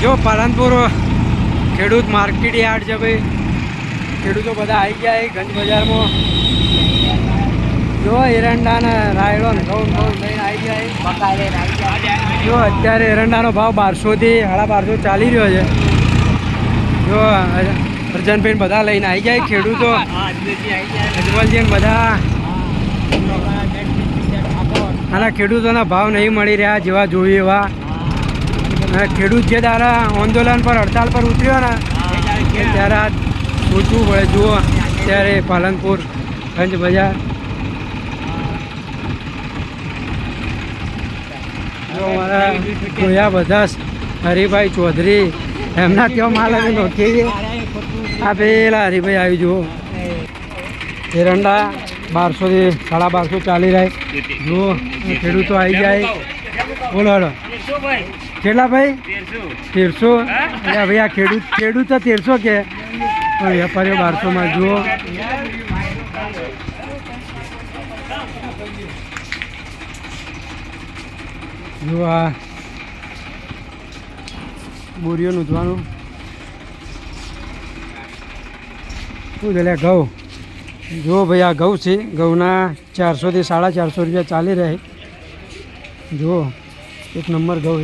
જો પાલનપુર ખેડૂત market yard છે ભાઈ, ખેડૂતો બધા આવી ગયા ગંજ બજારમાં. જો એરંડા ને રાયડો ને ઘઉં લઈને આવી ગયા. જો અત્યારે એરંડાનો ભાવ 1200 થી 1250 ચાલી રહ્યો છે. જો અર્જનભાઈ બધા લઈને આવી જાય ખેડૂતો, અજમલજી બધા. આના ખેડૂતોના ભાવ નહીં મળી રહ્યા જેવા જોઈએ એવા. ખેડૂત જે તારા આંદોલન પર હડતાલ પર ઉતર્યો ને ત્યારે આ સોચવું પડે. જુઓ ત્યારે પાલનપુર ગંજ બજાર. જો મારા જોયા બધા હરિભાઈ ચૌધરી એમના ત્યાં માલ અમે નોખીએ. આ પેલા હરિભાઈ આવી જુઓ. એરંડા 1200 થી 1250 ચાલી રહ્યા. જુઓ ખેડૂતો આવી જાય. બોલો હલો કેટલા ભાઈ? 1300. ભાઈ આ ખેડૂત તો 1300 કે વેપારીઓ 1200 જુઓ. જો આ બોરીઓ નૂંધવાનું શું છે? ઘઉં જો ભાઈ આ ઘઉં છે. ઘઉંના 400 થી 450 રૂપિયા ચાલી રહે. જુઓ એક નંબર ઘઉં.